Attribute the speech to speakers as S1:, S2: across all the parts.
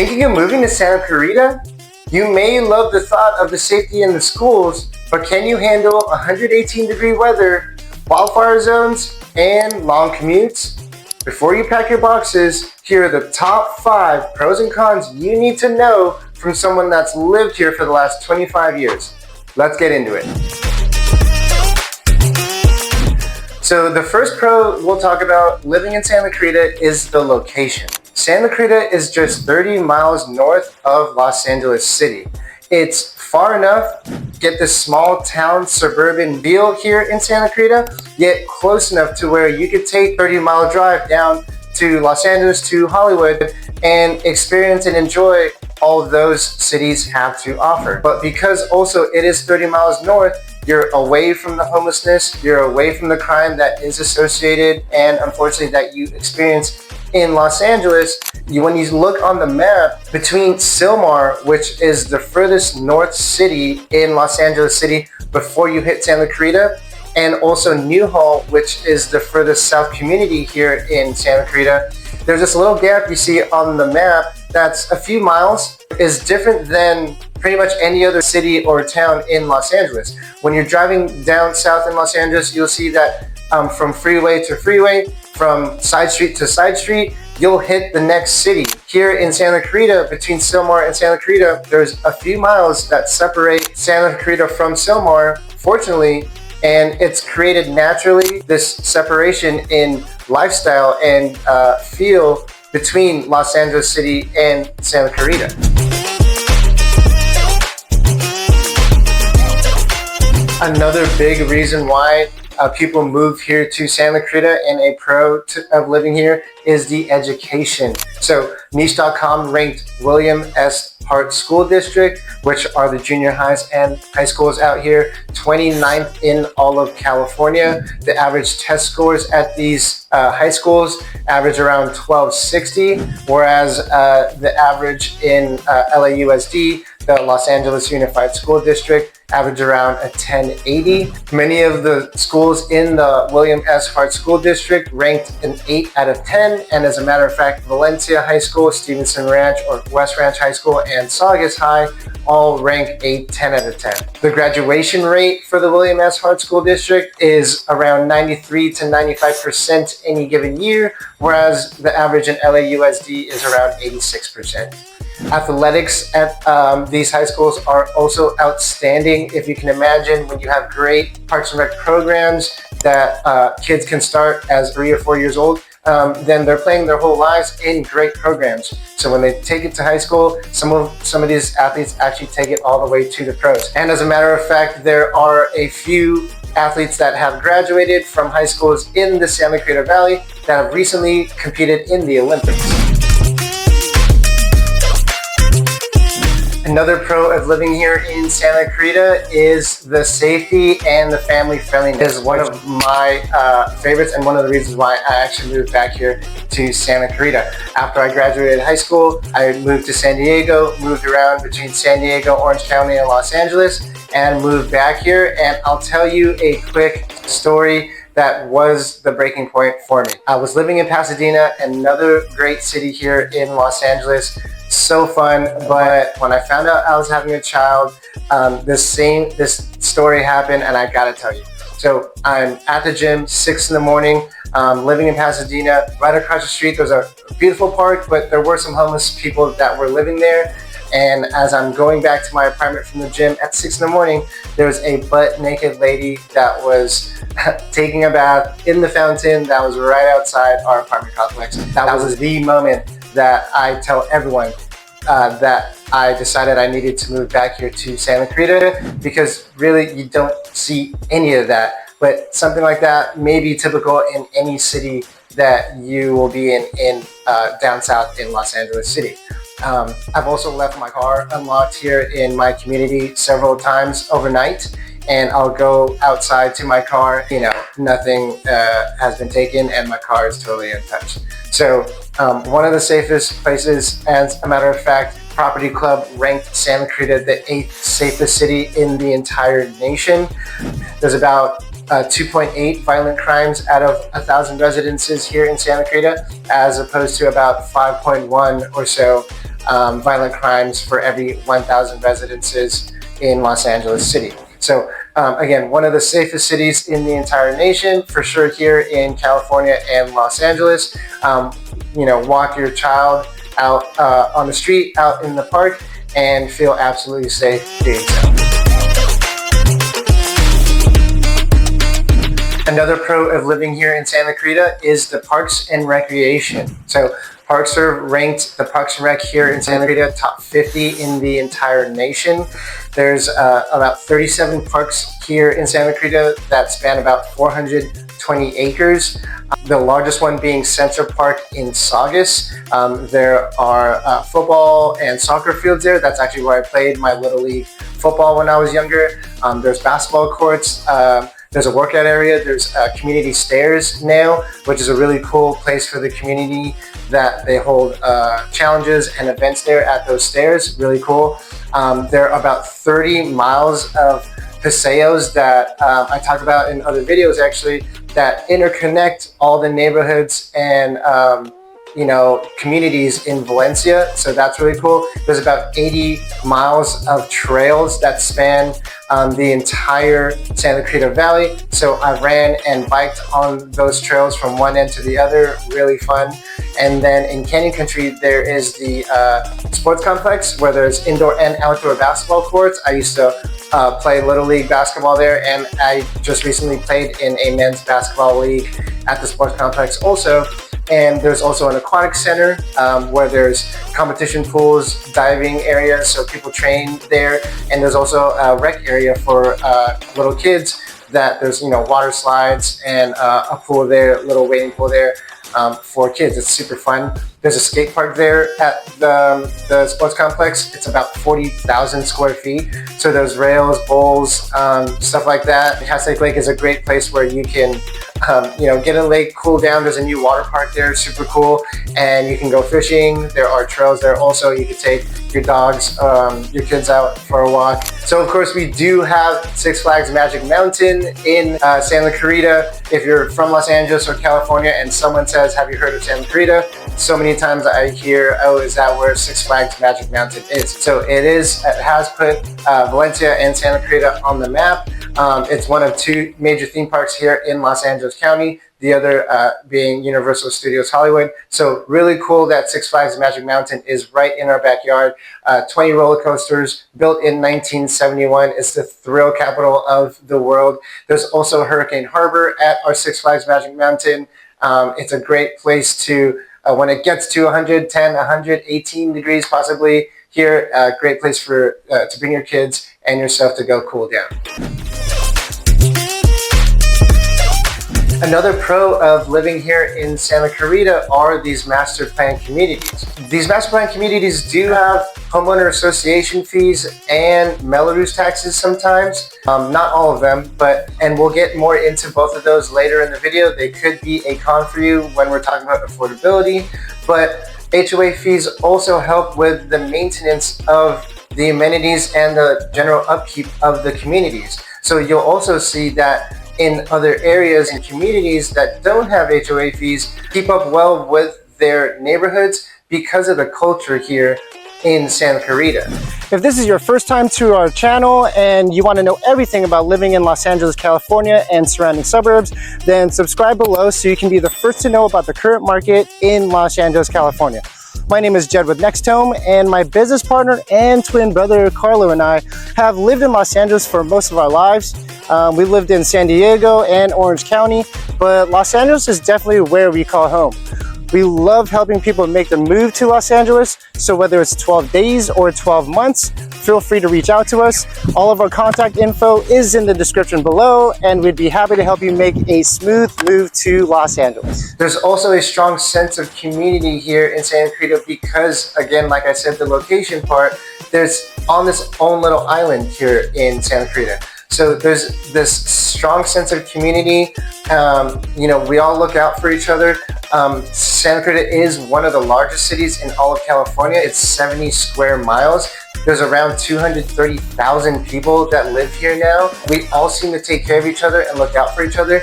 S1: Thinking of moving to Santa Clarita? You may love the thought of the safety in the schools, but can you handle 118-degree weather, wildfire zones, and long commutes? Before you pack your boxes, here are the top 5 pros and cons you need to know from someone that's lived here for the last 25 years. Let's get into it. So the first pro we'll talk about living in Santa Clarita is the location. Santa Clarita is just 30 miles north of Los Angeles City. It's far enough, get this small town suburban feel here in Santa Clarita, yet close enough to where you could take a 30-mile drive down to Los Angeles, to Hollywood, and experience and enjoy all those cities have to offer. But because also it is 30 miles north, you're away from the homelessness, you're away from the crime that is associated and unfortunately that you experience in Los Angeles. When you look on the map, between Sylmar, which is the furthest north city in Los Angeles City before you hit Santa Clarita, and also Newhall, which is the furthest south community here in Santa Clarita, there's this little gap you see on the map that's a few miles, is different than pretty much any other city or town in Los Angeles. When you're driving down south in Los Angeles, you'll see that from freeway to freeway, from side street to side street, you'll hit the next city. Here in Santa Clarita, between Sylmar and Santa Clarita, there's a few miles that separate Santa Clarita from Sylmar, fortunately, and it's created naturally this separation in lifestyle and feel between Los Angeles City and Santa Clarita. Another big reason why people move here to Santa Clarita, and a pro of living here is the education. So niche.com ranked William S. Hart School District, which are the junior highs and high schools out here, 29th in all of California. The average test scores at these high schools average around 1260, whereas the average in LAUSD, the Los Angeles Unified School District, average around a 1080. Many of the schools in the William S. Hart School District ranked an 8 out of 10, and as a matter of fact, Valencia High School, Stevenson Ranch or West Ranch High School, and Saugus High all rank a 10 out of 10. The graduation rate for the William S. Hart School District is around 93 to 95% any given year, whereas the average in LAUSD is around 86%. Athletics at these high schools are also outstanding. If you can imagine, when you have great Parks and Rec programs that kids can start as 3 or 4 years old, then they're playing their whole lives in great programs. So when they take it to high school, some of these athletes actually take it all the way to the pros. And as a matter of fact, there are a few athletes that have graduated from high schools in the Santa Clarita Valley that have recently competed in the Olympics. Another pro of living here in Santa Clarita is the safety and the family friendliness. Is one of my favorites and one of the reasons why I actually moved back here to Santa Clarita. After I graduated high school, I moved to San Diego, moved around between San Diego, Orange County, and Los Angeles, and moved back here. And I'll tell you a quick story that was the breaking point for me. I was living in Pasadena, another great city here in Los Angeles. So fun, but when I found out I was having a child, this story happened, and I gotta tell you. So I'm at the gym, 6 in the morning, living in Pasadena. Right across the street, there's a beautiful park, but there were some homeless people that were living there. And as I'm going back to my apartment from the gym at 6 in the morning, there was a butt-naked lady that was taking a bath in the fountain that was right outside our apartment complex. That was the moment that I tell everyone that I decided I needed to move back here to Santa Clarita, because really you don't see any of that. But something like that may be typical in any city that you will be in down south in Los Angeles City. I've also left my car unlocked here in my community several times overnight, and I'll go outside to my car, nothing has been taken and my car is totally untouched. So one of the safest places, as a matter of fact, Property Club ranked Santa Clarita the 8th safest city in the entire nation. There's about 2.8 violent crimes out of 1,000 residences here in Santa Clarita, as opposed to about 5.1 or so violent crimes for every 1,000 residences in Los Angeles City. So again, one of the safest cities in the entire nation, for sure here in California and Los Angeles. Walk your child out on the street, out in the park, and feel absolutely safe doing so. Another pro of living here in Santa Clarita is the parks and recreation. So Parks are ranked, the Parks and Rec here in Santa Clarita, top 50 in the entire nation. There's about 37 parks here in Santa Clarita that span about 420 acres. The largest one being Central Park in Saugus. There are football and soccer fields there. That's actually where I played my Little League football when I was younger. There's basketball courts. There's a workout area. There's community stairs now, which is a really cool place for the community that they hold challenges and events there at those stairs. Really cool. There are about 30 miles of paseos that I talked about in other videos actually that interconnect all the neighborhoods and communities in Valencia. So that's really cool. There's about 80 miles of trails that span the entire Santa Clarita Valley. So I ran and biked on those trails from one end to the other. Really fun. And then in Canyon Country, there is the sports complex where there's indoor and outdoor basketball courts. I used to play Little League basketball there, and I just recently played in a men's basketball league at the sports complex also. And there's also an aquatic center where there's competition pools, diving areas, so people train there. And there's also a rec area for little kids that there's, water slides and a pool there, little wading pool there for kids. It's super fun. There's a skate park there at the sports complex. It's about 40,000 square feet. So there's rails, bowls, stuff like that. Castlake Lake is a great place where you can get in the lake, cool down. There's a new water park there, super cool. And you can go fishing. There are trails there also. You can take your dogs, your kids out for a walk. So of course we do have Six Flags Magic Mountain in Santa Clarita. If you're from Los Angeles or California and someone says, have you heard of Santa Clarita? So many times I hear, oh, is that where Six Flags Magic Mountain is? So it has put Valencia and Santa Clarita on the map. It's one of two major theme parks here in Los Angeles County, the other being Universal Studios Hollywood. So really cool that Six Flags Magic Mountain is right in our backyard. 20 roller coasters, built in 1971. It's the thrill capital of the world. There's also Hurricane Harbor at our Six Flags Magic Mountain. It's a great place to, when it gets to 110, 118 degrees possibly here, a great place for to bring your kids and yourself to go cool down. Another pro of living here in Santa Clarita are these master plan communities. These master plan communities do have homeowner association fees and Mello-Roos taxes sometimes. Not all of them, and we'll get more into both of those later in the video. They could be a con for you when we're talking about affordability, but HOA fees also help with the maintenance of the amenities and the general upkeep of the communities. So you'll also see that in other areas and communities that don't have HOA fees keep up well with their neighborhoods because of the culture here in Santa Clarita. If this is your first time to our channel and you want to know everything about living in Los Angeles, California and surrounding suburbs, then subscribe below so you can be the first to know about the current market in Los Angeles, California. My name is Jed with Next Home, and my business partner and twin brother Carlo and I have lived in Los Angeles for most of our lives. We lived in San Diego and Orange County, but Los Angeles is definitely where we call home. We love helping people make the move to Los Angeles, so whether it's 12 days or 12 months, feel free to reach out to us. All of our contact info is in the description below, and we'd be happy to help you make a smooth move to Los Angeles. There's also a strong sense of community here in Santa Clarita because, again, like I said, the location part, there's on this own little island here in Santa Clarita. So there's this strong sense of community. We all look out for each other. Santa Clarita is one of the largest cities in all of California. It's 70 square miles. There's around 230,000 people that live here now. We all seem to take care of each other and look out for each other.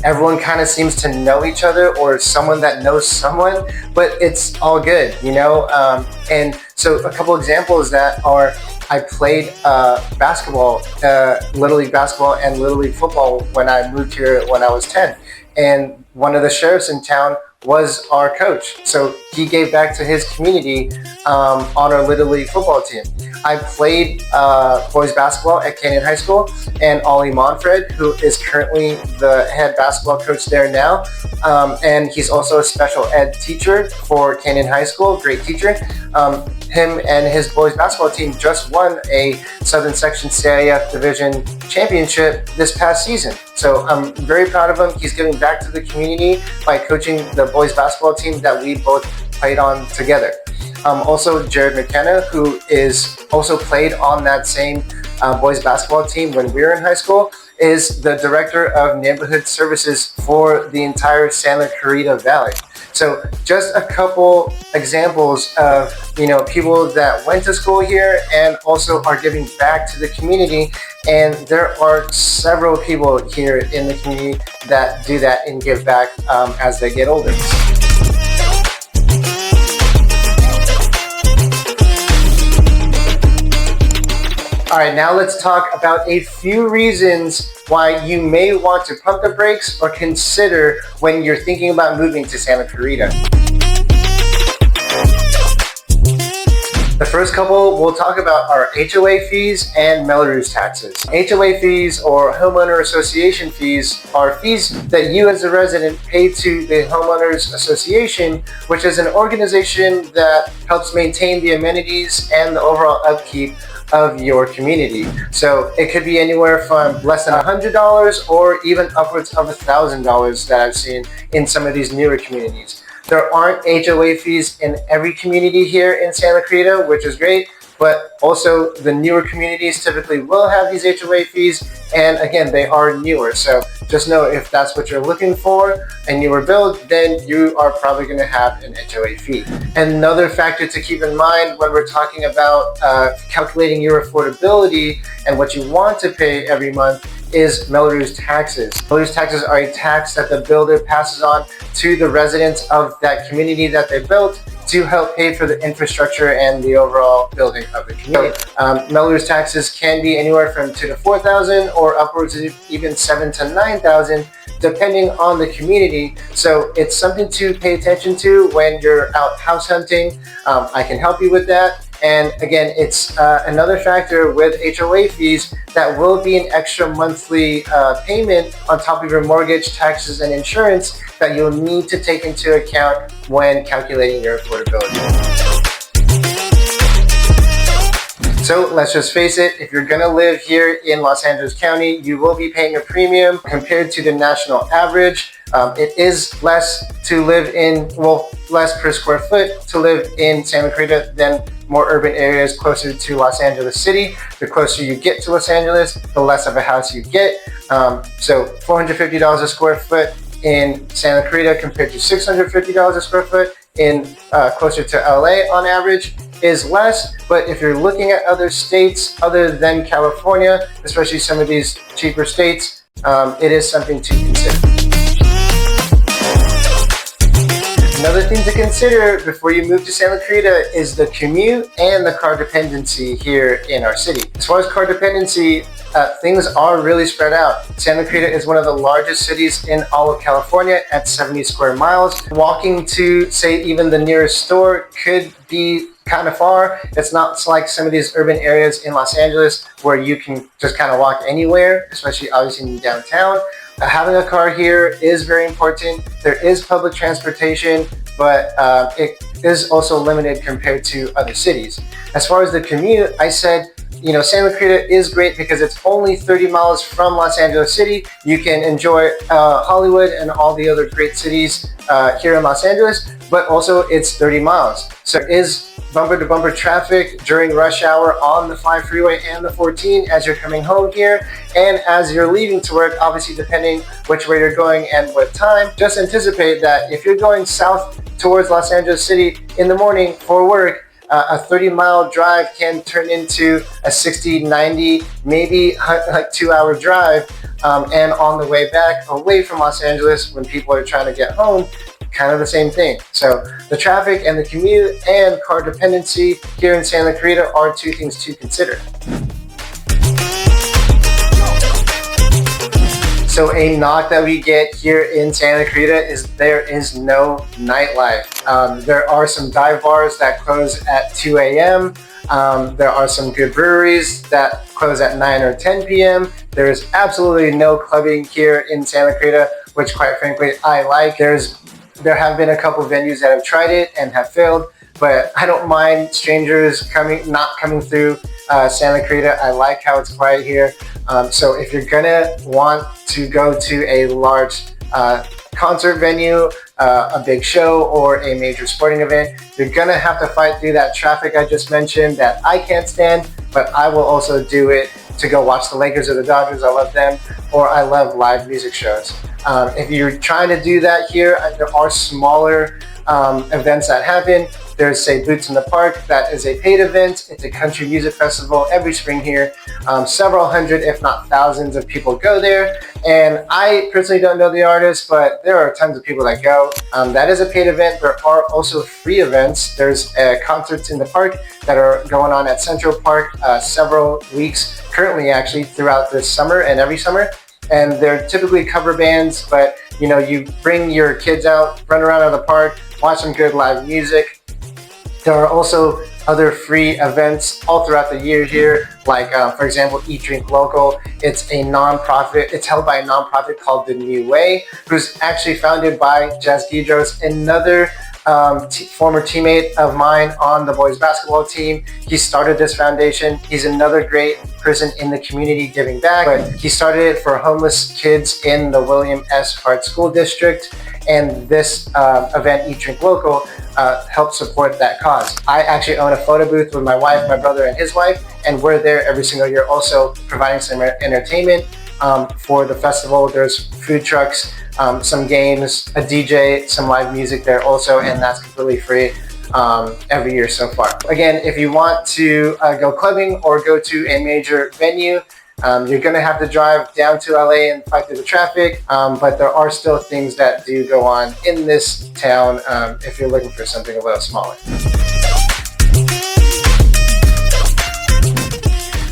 S1: everyone kind of seems to know each other or someone that knows someone, but it's all good, and so a couple examples that are, I played basketball, Little League basketball and Little League football when I moved here when I was 10. And one of the sheriffs in town was our coach. So he gave back to his community on our Little League football team. I played boys basketball at Canyon High School, and Ollie Monfred, who is currently the head basketball coach there now, and he's also a special ed teacher for Canyon High School, great teacher. Him and his boys basketball team just won a Southern Section CIF Division Championship this past season. So I'm very proud of him. He's giving back to the community by coaching the boys basketball team that we both played on together. Also, Jared McKenna, who is also played on that same boys basketball team when we were in high school, is the director of neighborhood services for the entire Santa Clarita Valley. So just a couple examples of, people that went to school here and also are giving back to the community. And there are several people here in the community that do that and give back as they get older. All right, now let's talk about a few reasons why you may want to pump the brakes or consider when you're thinking about moving to Santa Clarita. The first couple we'll talk about are HOA fees and Mello-Roos taxes. HOA fees, or homeowner association fees, are fees that you as a resident pay to the homeowners association, which is an organization that helps maintain the amenities and the overall upkeep of your community. So it could be anywhere from less than $100 or even upwards of $1,000 that I've seen in some of these newer communities. There aren't HOA fees in every community here in Santa Clarita, which is great, but also the newer communities typically will have these HOA fees, and again, they are newer. So just know if that's what you're looking for, a newer build, then you are probably going to have an HOA fee. Another factor to keep in mind when we're talking about calculating your affordability and what you want to pay every month is Mello-Roos taxes. Mello-Roos taxes are a tax that the builder passes on to the residents of that community that they built to help pay for the infrastructure and the overall building of the community. Mello-Roos taxes can be anywhere from $2,000 to $4,000 or upwards of even $7,000 to $9,000, depending on the community. So it's something to pay attention to when you're out house hunting. I can help you with that. And again, it's another factor with HOA fees that will be an extra monthly payment on top of your mortgage, taxes, and insurance that you'll need to take into account when calculating your affordability. So let's just face it, if you're gonna live here in Los Angeles County, you will be paying a premium compared to the national average. It is less to live in, less per square foot to live in Santa Clarita than more urban areas closer to Los Angeles City. The closer you get to Los Angeles, the less of a house you get. So $450 a square foot in Santa Clarita compared to $650 a square foot in closer to LA on average is less. But if you're looking at other states other than California, especially some of these cheaper states, it is something to consider. Another thing to consider before you move to Santa Clarita is the commute and the car dependency here in our city. As far as car dependency, things are really spread out. Santa Clarita is one of the largest cities in all of California at 70 square miles. Walking to, say, even the nearest store could be kind of far. It's not like some of these urban areas in Los Angeles where you can just kind of walk anywhere, especially obviously in downtown. Having a car here is very important. There is public transportation, but it is also limited compared to other cities. As far as the commute, I said, Santa Clarita is great because it's only 30 miles from Los Angeles City. You can enjoy Hollywood and all the other great cities here in Los Angeles, but also it's 30 miles. So there is bumper-to-bumper traffic during rush hour on the 5 freeway and the 14 as you're coming home here. And as you're leaving to work, obviously depending which way you're going and what time, just anticipate that if you're going south towards Los Angeles City in the morning for work, a 30-mile drive can turn into a 60, 90, maybe like 2-hour drive and on the way back away from Los Angeles when people are trying to get home, kind of the same thing. So the traffic and the commute and car dependency here in Santa Clarita are two things to consider. So a knock that we get here in Santa Clarita is there is no nightlife. There are some dive bars that close at 2 a.m. There are some good breweries that close at 9 or 10 p.m. There is absolutely no clubbing here in Santa Clarita, which quite frankly I like. There have been a couple venues that have tried it and have failed, but I don't mind strangers not coming through Santa Clarita. I like how it's quiet here. So if you're gonna want to go to a large concert venue, a big show, or a major sporting event, you're gonna have to fight through that traffic I just mentioned that I can't stand, but I will also do it to go watch the Lakers or the Dodgers. I love them, or I love live music shows. If you're trying to do that here, there are smaller events that happen. There's, say, Boots in the Park. That is a paid event. It's a country music festival every spring here. Several hundred, if not thousands of people go there. And I personally don't know the artists, but there are tons of people that go. That is a paid event. There are also free events. There's concerts in the park that are going on at Central Park several weeks, currently actually, throughout this summer and every summer. And they're typically cover bands, but you bring your kids out, run around in the park, watch some good live music. There are also other free events all throughout the year here, like for example, Eat Drink Local. It's a nonprofit. It's held by a nonprofit called The New Way, who's actually founded by Jazz Guidros, another former teammate of mine on the boys basketball team. He started this foundation. He's another great person in the community giving back, but he started it for homeless kids in the William S. Hart School District, and this event, Eat Drink Local, helps support that cause. I actually own a photo booth with my wife, my brother, and his wife, and we're there every single year also providing some entertainment for the festival. There's food trucks, some games, a DJ, some live music there also, and that's completely free every year so far. Again, if you want to go clubbing or go to a major venue, you're going to have to drive down to LA and fight through the traffic, but there are still things that do go on in this town if you're looking for something a little smaller.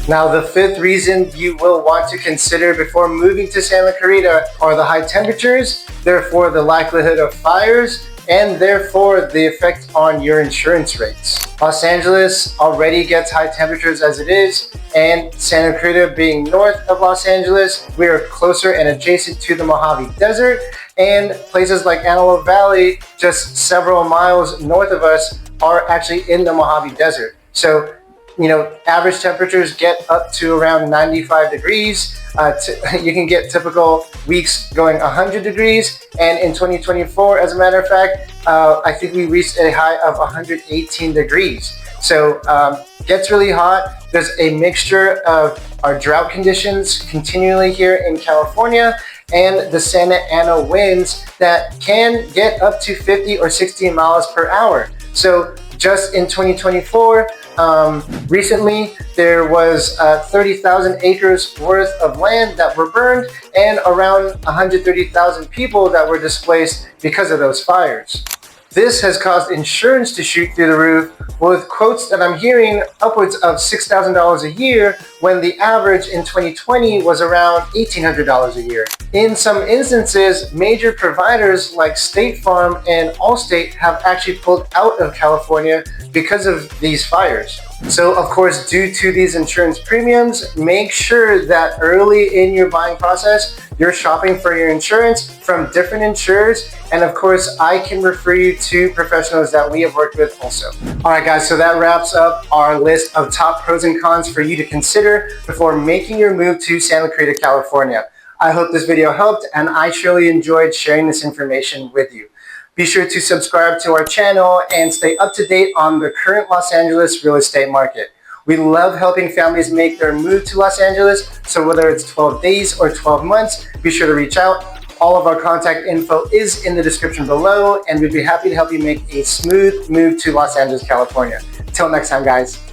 S1: Now, the fifth reason you will want to consider before moving to Santa Clarita are the high temperatures, therefore the likelihood of fires, and therefore the effect on your insurance rates. Los Angeles already gets high temperatures as it is, and Santa Clarita being north of Los Angeles, we are closer and adjacent to the Mojave Desert, and places like Antelope Valley, just several miles north of us, are actually in the Mojave Desert. So average temperatures get up to around 95 degrees. You can get typical weeks going 100 degrees. And in 2024, as a matter of fact, I think we reached a high of 118 degrees. So gets really hot. There's a mixture of our drought conditions continually here in California and the Santa Ana winds that can get up to 50 or 60 miles per hour. So just in 2024, recently there was 30,000 acres worth of land that were burned and around 130,000 people that were displaced because of those fires. This has caused insurance to shoot through the roof, with quotes that I'm hearing upwards of $6,000 a year when the average in 2020 was around $1,800 a year. In some instances, major providers like State Farm and Allstate have actually pulled out of California because of these fires. So of course, due to these insurance premiums, make sure that early in your buying process, you're shopping for your insurance from different insurers. And of course, I can refer you to professionals that we have worked with also. All right, guys, so that wraps up our list of top pros and cons for you to consider before making your move to Santa Clarita, California. I hope this video helped, and I surely enjoyed sharing this information with you. Be sure to subscribe to our channel and stay up to date on the current Los Angeles real estate market. We love helping families make their move to Los Angeles, so whether it's 12 days or 12 months, be sure to reach out. All of our contact info is in the description below, and we'd be happy to help you make a smooth move to Los Angeles, California. Until next time, guys.